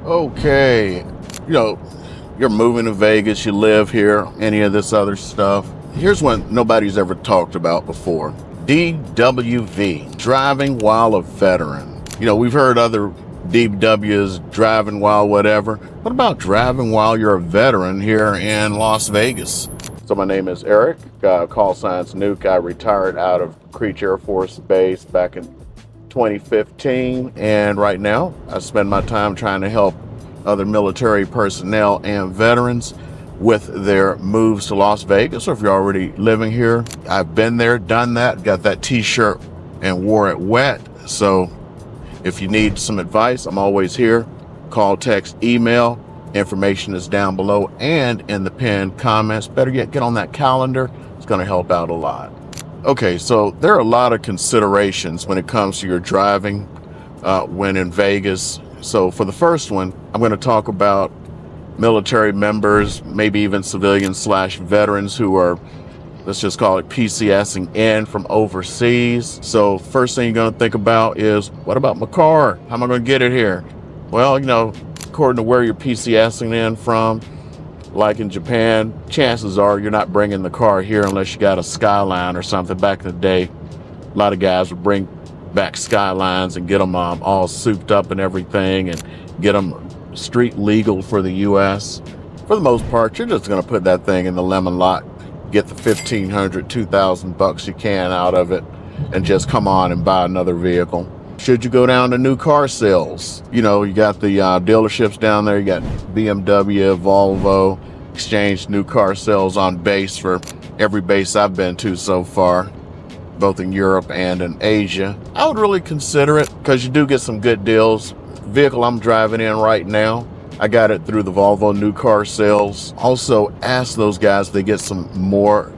Okay, you're moving to Vegas, you live here, any of this other stuff. Here's one nobody's ever talked about before. DWV, driving while a veteran. We've heard other DWs, driving while whatever. What about driving while you're a veteran here in Las Vegas? So my name is Eric, call signs Nuke. I retired out of Creech Air Force Base back in 2015, and right now I spend my time trying to help other military personnel and veterans with their moves to Las Vegas, or if you're already living here. I've been there, done that, got that t-shirt and wore it wet. So if you need some advice, I'm always here. Call, text, email. Information is down below and in the pinned comments. Better yet, get on that calendar. It's going to help out a lot. Okay, so there are a lot of considerations when it comes to your driving when in Vegas. So for the first one, I'm going to talk about military members, maybe even civilians/veterans who are, let's just call it PCSing in from overseas. So first thing you're going to think about is, what about my car? How am I going to get it here? Well, according to where you're PCSing in from, like in Japan, chances are you're not bringing the car here unless you got a Skyline or something. Back in the day, a lot of guys would bring back Skylines and get them all souped up and everything and get them street legal for the U.S. For the most part, you're just going to put that thing in the lemon lot, get the $1,500, $2,000 you can out of it, and just come on and buy another vehicle. Should you go down to new car sales? You got the dealerships down there. You got BMW, Volvo, exchange new car sales on base for every base I've been to so far, both in Europe and in Asia. I would really consider it because you do get some good deals. The vehicle I'm driving in right now, I got it through the Volvo new car sales. Also, ask those guys if they get some more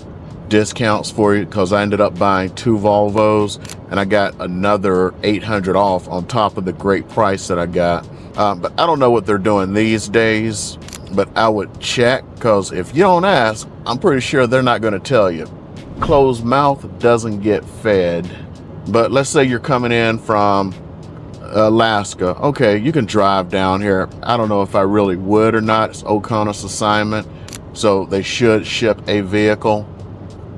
discounts for you, because I ended up buying 2 Volvos and I got another $800 off on top of the great price that I got. But I don't know what they're doing these days, but I would check, because if you don't ask, I'm pretty sure they're not going to tell you. Closed mouth doesn't get fed. But let's say you're coming in from Alaska. Okay, you can drive down here. I don't know if I really would or not. It's O'Connor's assignment, so they should ship a vehicle,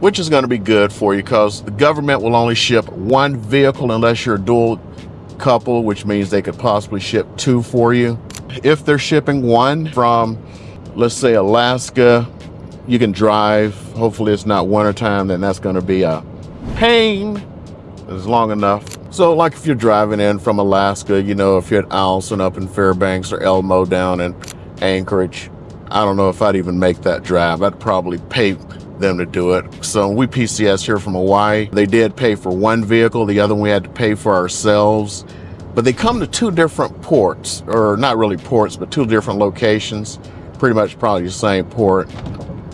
which is going to be good for you, because the government will only ship 1 vehicle unless you're a dual couple, which means they could possibly ship 2 for you. If they're shipping 1 from, let's say, Alaska, you can drive. Hopefully it's not wintertime, then that's going to be a pain. It's long enough. So like if you're driving in from Alaska, if you're at Allison up in Fairbanks or Elmo down in Anchorage, I don't know if I'd even make that drive. I'd probably pay them to do it. So we PCS here from Hawaii. They did pay for 1 vehicle. The other one we had to pay for ourselves. But they come to 2 different ports, or not really ports, but 2 different locations. Pretty much probably the same port.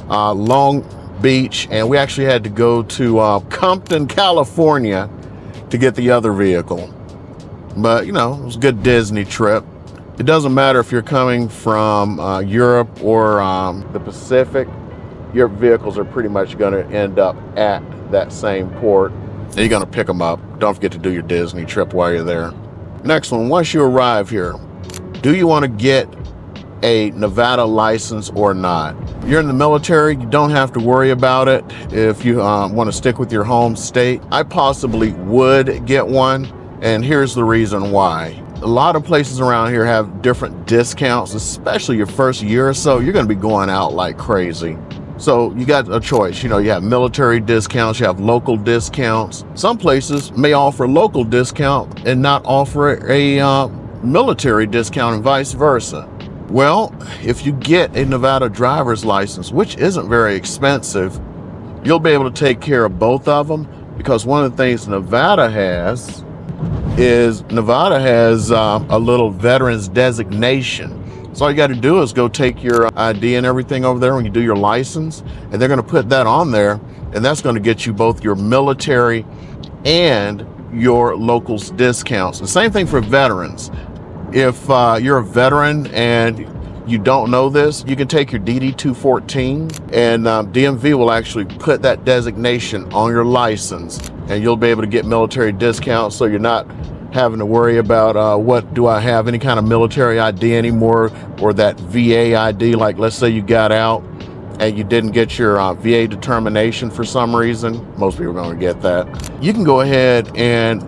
Long Beach, and we actually had to go to Compton, California to get the other vehicle. But, it was a good Disney trip. It doesn't matter if you're coming from Europe or the Pacific. Your vehicles are pretty much going to end up at that same port, and you're going to pick them up. Don't forget to do your Disney trip while you're there. Next one, once you arrive here, do you want to get a Nevada license or not? You're in the military, you don't have to worry about it if you want to stick with your home state. I possibly would get one, and here's the reason why. A lot of places around here have different discounts, especially your first year or so. You're going to be going out like crazy. So you got a choice. You have military discounts, you have local discounts. Some places may offer local discount and not offer a military discount, and vice versa. Well, if you get a Nevada driver's license, which isn't very expensive, you'll be able to take care of both of them, because one of the things Nevada has is a little veterans designation. So all you got to do is go take your ID and everything over there when you do your license, and they're going to put that on there, and that's going to get you both your military and your locals discounts. The same thing for veterans. If you're a veteran and you don't know this, you can take your DD-214, and DMV will actually put that designation on your license, and you'll be able to get military discounts, so you're not having to worry about what do I have, any kind of military ID anymore, or that VA ID. Like, let's say you got out and you didn't get your VA determination for some reason. Most people are going to get that. You can go ahead and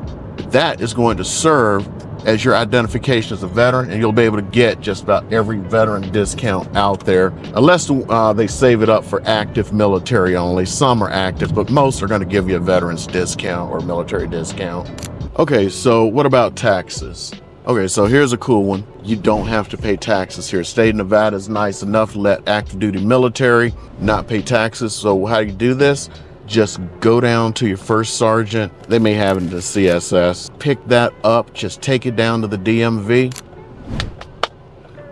that is going to serve as your identification as a veteran, and you'll be able to get just about every veteran discount out there, unless they save it up for active military only. Some are active, but most are going to give you a veterans discount or military discount. Okay, so what about taxes? Okay, so here's a cool one. You don't have to pay taxes here. State of Nevada is nice enough to let active duty military not pay taxes. So how do you do this? Just go down to your first sergeant. They may have it in the CSS. Pick that up, just take it down to the DMV.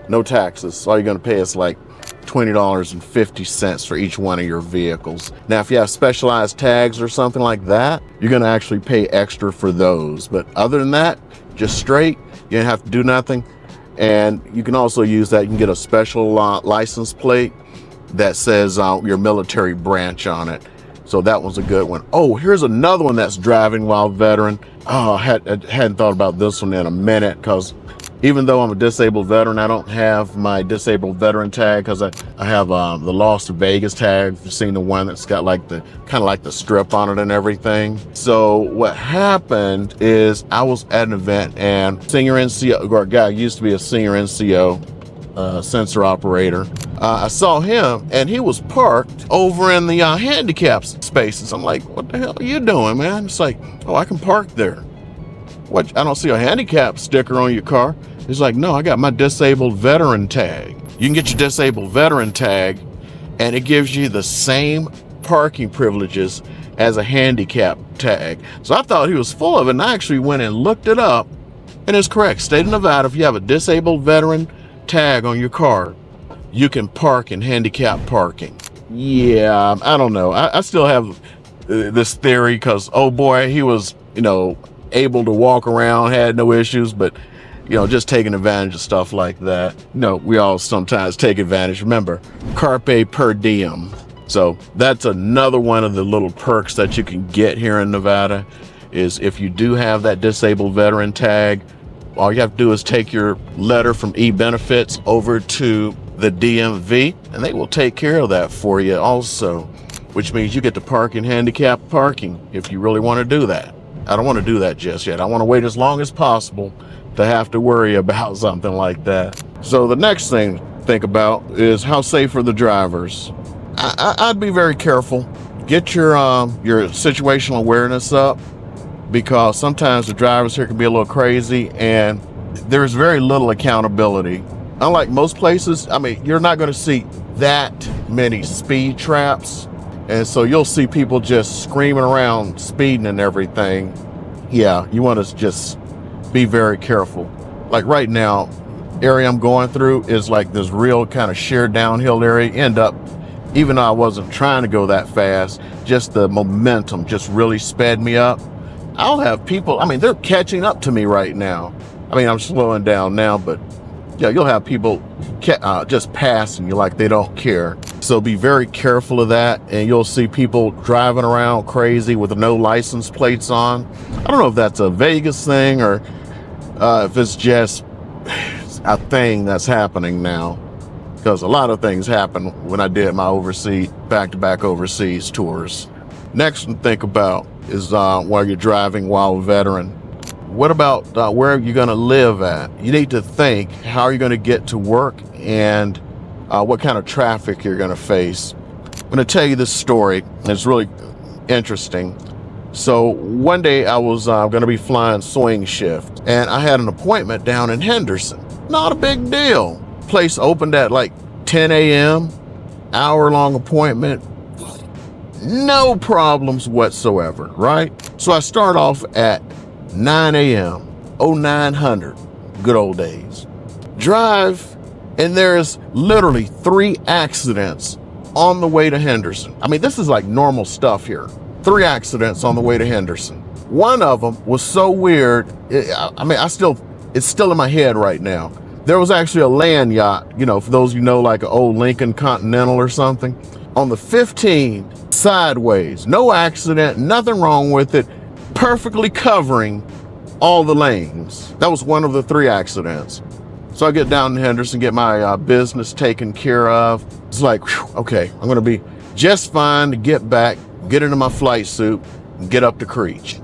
No taxes. All you're gonna pay is like $20.50 for each one of your vehicles. Now, if you have specialized tags or something like that, you're gonna actually pay extra for those. But other than that, just straight, you don't have to do nothing. And you can also use that. You can get a special license plate that says your military branch on it. So that one's a good one. Oh, here's another one that's driving while veteran. Oh, I hadn't thought about this one in a minute, because even though I'm a disabled veteran, I don't have my disabled veteran tag, because I have the Lost Vegas tag. You've seen the one that's got like the kind of like the strip on it and everything. So what happened is I was at an event, and senior NCO, or a guy used to be a senior NCO, sensor operator. I saw him, and he was parked over in the handicap spaces. I'm like, what the hell are you doing, man? It's like, oh, I can park there. What? I don't see a handicap sticker on your car. He's like, no, I got my disabled veteran tag. You can get your disabled veteran tag, and it gives you the same parking privileges as a handicap tag. So I thought he was full of it, and I actually went and looked it up, and it's correct. State of Nevada, if you have a disabled veteran tag on your car, you can park in handicap parking. Yeah, I don't know. I still have this theory, because, oh boy, he was, able to walk around, had no issues, but, just taking advantage of stuff like that. We all sometimes take advantage. Remember, carpe per diem. So that's another one of the little perks that you can get here in Nevada, is if you do have that disabled veteran tag, all you have to do is take your letter from e-benefits over to the DMV, and they will take care of that for you also, which means you get to park in handicap parking if you really want to do that. I don't want to do that just yet. I want to wait as long as possible to have to worry about something like that. So the next thing to think about is how safe are the drivers? I'd be very careful. Get your situational awareness up, because sometimes the drivers here can be a little crazy, and there's very little accountability. Unlike most places, you're not going to see that many speed traps. And so you'll see people just screaming around, speeding and everything. Yeah, you want to just be very careful. Like right now, area I'm going through is like this real kind of sheer downhill area. End up, even though I wasn't trying to go that fast, just the momentum just really sped me up. I'll have people, they're catching up to me right now. I'm slowing down now, but yeah, you'll have people just passing you like they don't care. So be very careful of that, and you'll see people driving around crazy with no license plates on. I don't know if that's a Vegas thing, or if it's just a thing that's happening now, because a lot of things happened when I did my back-to-back overseas tours. Next to think about is while you're driving while a veteran. What about where you're going to live at? You need to think, how are you going to get to work, and what kind of traffic you're going to face. I'm going to tell you this story. It's really interesting. So one day I was going to be flying swing shift, and I had an appointment down in Henderson. Not a big deal. Place opened at like 10 a.m., hour-long appointment. No problems whatsoever, right? So I start off at 9 a.m., 0900, good old days. Drive, and there's literally 3 accidents on the way to Henderson. This is like normal stuff here. 3 accidents on the way to Henderson. One of them was so weird. It's still in my head right now. There was actually a land yacht, for those like an old Lincoln Continental or something, on the 15 sideways. No accident, nothing wrong with it. Perfectly covering all the lanes. That was one of the 3 accidents. So I get down to Henderson, get my business taken care of. It's like, whew, okay, I'm gonna be just fine to get back, get into my flight suit, and get up to Creech.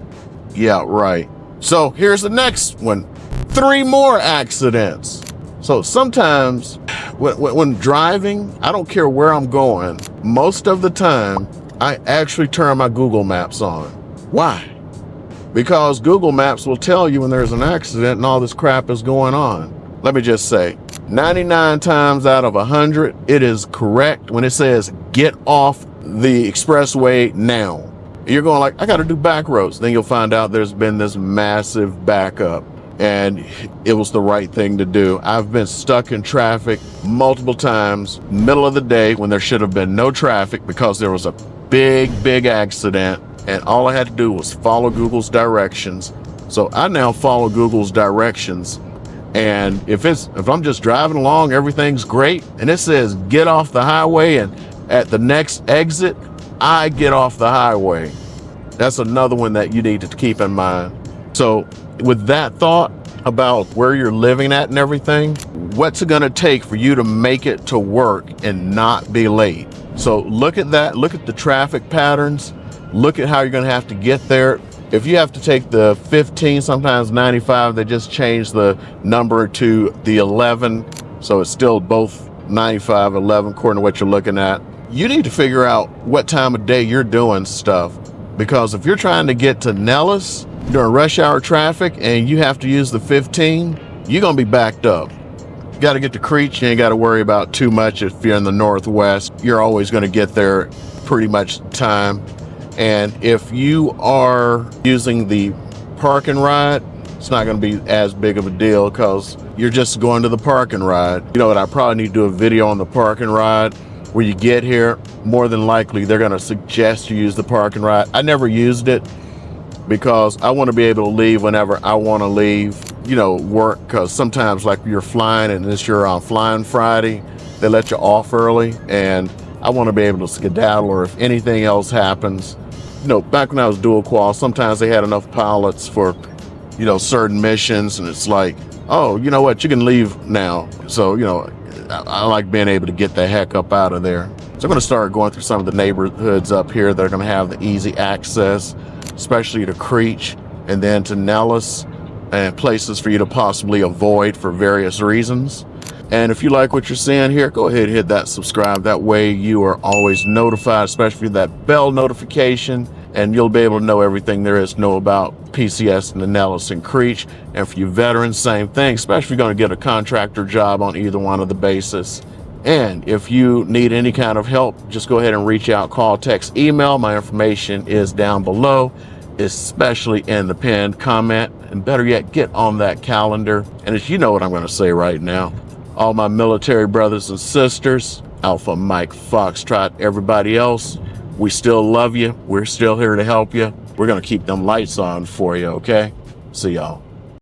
Yeah, right. So here's the next one. 3 more accidents. So sometimes when driving, I don't care where I'm going. Most of the time, I actually turn my Google Maps on. Why? Because Google Maps will tell you when there's an accident and all this crap is going on. Let me just say, 99 times out of 100, it is correct when it says get off the expressway now. You're going like, I got to do back roads. Then you'll find out there's been this massive backup, and it was the right thing to do. I've been stuck in traffic multiple times, middle of the day when there should have been no traffic because there was a big accident, and all I had to do was follow Google's directions. So I now follow Google's directions, and if I'm just driving along, everything's great, and it says get off the highway, and at the next exit, I get off the highway. That's another one that you need to keep in mind. So with that thought about where you're living at and everything, what's it gonna take for you to make it to work and not be late? So look at that, look at the traffic patterns, look at how you're gonna have to get there. If you have to take the 15, sometimes 95, they just change the number to the 11. So it's still both 95, 11, according to what you're looking at. You need to figure out what time of day you're doing stuff, because if you're trying to get to Nellis during rush hour traffic and you have to use the 15, you're gonna be backed up. You gotta get to Creech, you ain't gotta worry about too much. If you're in the Northwest, you're always gonna get there pretty much time. And if you are using the park and ride, it's not gonna be as big of a deal because you're just going to the park and ride. You know what, I probably need to do a video on the park and ride. Where you get here, more than likely they're gonna suggest you use the park and ride. I never used it because I want to be able to leave whenever I want to leave, work, because sometimes like you're flying and it's your flying Friday, they let you off early, and I want to be able to skedaddle, or if anything else happens. Back when I was dual qual, sometimes they had enough pilots for certain missions, and it's like, oh, you know what, you can leave now. So I like being able to get the heck up out of there. So I'm going to start going through some of the neighborhoods up here that are going to have the easy access, especially to Creech and then to Nellis, and places for you to possibly avoid for various reasons. And if you like what you're seeing here, go ahead and hit that subscribe. That way you are always notified, especially that bell notification, and you'll be able to know everything there is to know about PCS and the Nellis and Creech. And for you veterans, same thing, especially if you're going to get a contractor job on either one of the bases. And if you need any kind of help, just go ahead and reach out, call, text, email. My information is down below, especially in the pinned comment. And better yet, get on that calendar. And as you know what I'm going to say right now, all my military brothers and sisters, Alpha Mike Foxtrot, everybody else, we still love you. We're still here to help you. We're going to keep them lights on for you, okay? See y'all.